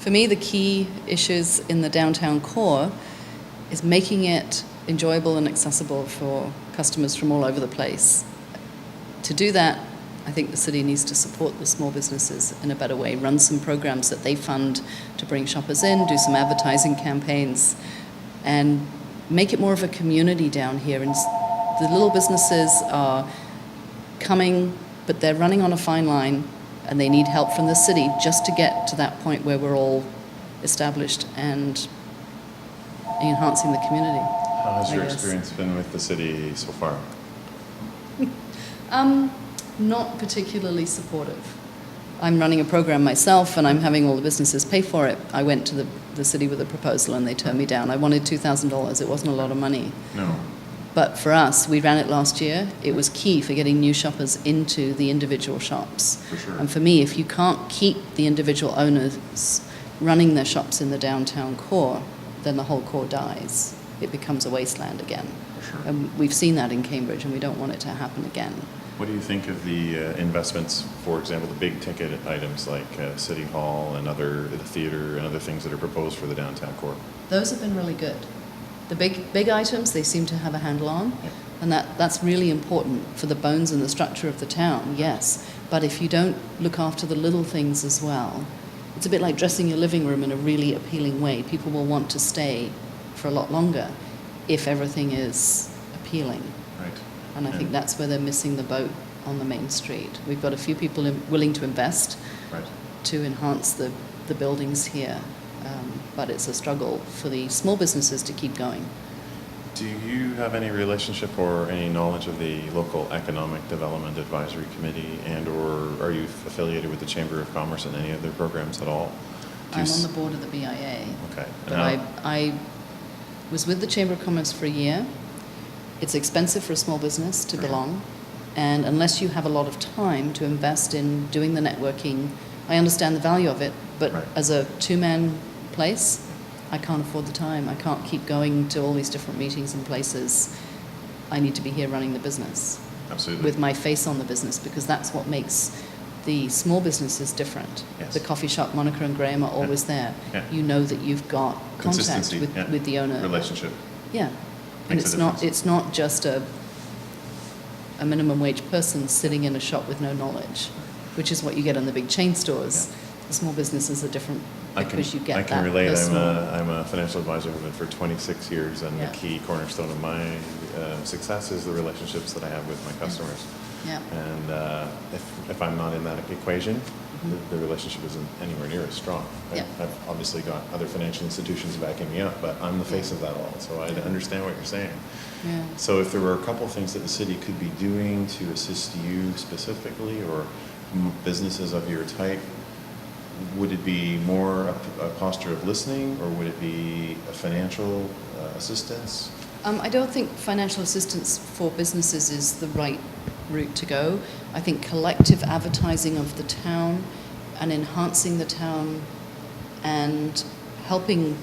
For me, the key issues in the downtown core is making it enjoyable and accessible for customers from all over the place. To do that, I think the city needs to support the small businesses in a better way, run some programs that they fund to bring shoppers in, do some advertising campaigns, and make it more of a community down here. And the little businesses are coming, but they're running on a fine line, and they need help from the city just to get to that point where we're all established and enhancing the community. How has your experience been with the city so far? Not particularly supportive. I'm running a program myself, and I'm having all the businesses pay for it. I went to the city with a proposal, and they turned me down. I wanted $2,000. It wasn't a lot of money. No. But for us, we ran it last year. It was key for getting new shoppers into the individual shops. For sure. And for me, if you can't keep the individual owners running their shops in the downtown core, then the whole core dies. It becomes a wasteland again. For sure. And we've seen that in Cambridge, and we don't want it to happen again. What do you think of the investments, for example, the big ticket items like City Hall and the theater and other things that are proposed for the downtown core? Those have been really good. The big items they seem to have a handle on, Yeah. and that's really important for the bones and the structure of the town, yes. But if you don't look after the little things as well, it's a bit like dressing your living room in a really appealing way. People will want to stay for a lot longer if everything is appealing. Right. And I think that's where they're missing the boat on the main street. We've got a few people willing to invest Right. to enhance the buildings here, but it's a struggle for the small businesses to keep going. Do you have any relationship or any knowledge of the local Economic Development Advisory Committee, and or are you affiliated with the Chamber of Commerce in any of their programs at all? I'm on the board of the BIA. Okay. But I was with the Chamber of Commerce for a year. It's expensive for a small business to belong, and unless you have a lot of time to invest in doing the networking, I understand the value of it, but Right. as a two-man place, I can't afford the time. I can't keep going to all these different meetings and places. I need to be here running the business. Absolutely. With my face on the business, because that's what makes the small businesses different. Yes. The coffee shop, Monica and Graham, are always there. Yeah. You know that you've got contact Consistency, with the owner. Relationship. Yeah. And Makes a it's not just a minimum wage person sitting in a shop with no knowledge, which is what you get in the big chain stores. Yeah. The small businesses are different because you get I that can relate. personal. I'm a financial advisor for 26 years, and Yeah. the key cornerstone of my success is the relationships that I have with my customers. Yeah. And if I'm not in that equation, the relationship isn't anywhere near as strong. Yeah. I've obviously got other financial institutions backing me up, but I'm the face of that all, so I understand what you're saying. Yeah. So if there were a couple things that the city could be doing to assist you specifically, or businesses of your type, would it be more a posture of listening, or would it be a financial assistance? I don't think financial assistance for businesses is the right route to go. I think collective advertising of the town and enhancing the town and helping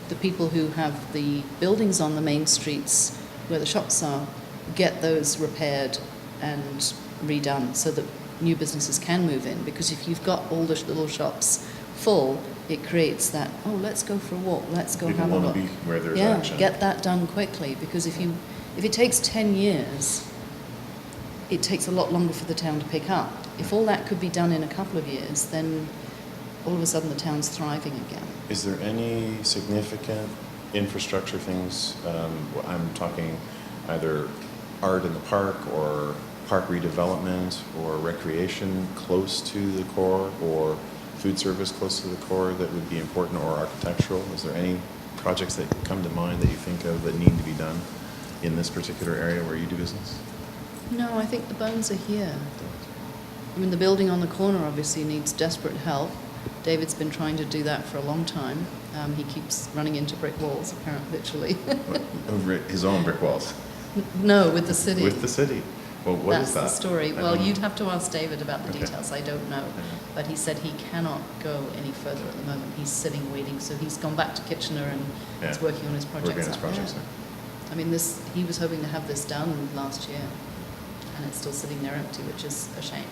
the people who have the buildings on the main streets where the shops are get those repaired and redone so that new businesses can move in. Because if you've got all the little shops full, it creates that, oh, let's go for a walk, let's go People have a want look. to be where there's Yeah, action. get that done quickly, because if it takes 10 years, it takes a lot longer for the town to pick up. If all that could be done in a couple of years, then all of a sudden the town's thriving again. Is there any significant infrastructure things? I'm talking either art in the park, or park redevelopment, or recreation close to the core, or food service close to the core that would be important, or architectural. Is there any projects that come to mind that you think of that need to be done in this particular area where you do business? No, I think the bones are here. I mean, the building on the corner obviously needs desperate help. David's been trying to do that for a long time. He keeps running into brick walls, apparently, literally. Over his own brick walls. No, with the city. With the city. Well, what That's is that? the story. I Well, don't- you'd have to ask David about the Okay. details. I don't know. But he said he cannot go any further at the moment. He's sitting waiting. So he's gone back to Kitchener and Yeah. is working on his projects Working on his out projects there. there. I mean, he was hoping to have this done last year, and it's still sitting there empty, which is a shame.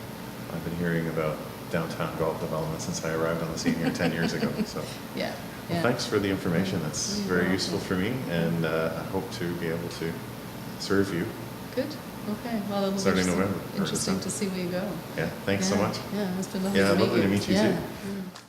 I've been hearing about downtown golf development since I arrived on the scene here 10 years ago. So, Yeah. well, thanks for the information. That's You're very welcome. useful for me, and I hope to be able to serve you. Good. Okay. Well, it'll be Starting interesting, November, or interesting December. to see where you go. Yeah, thanks so Yeah. much. Yeah, it's been lovely Yeah, to meet lovely you. to meet you Yeah. too. Mm.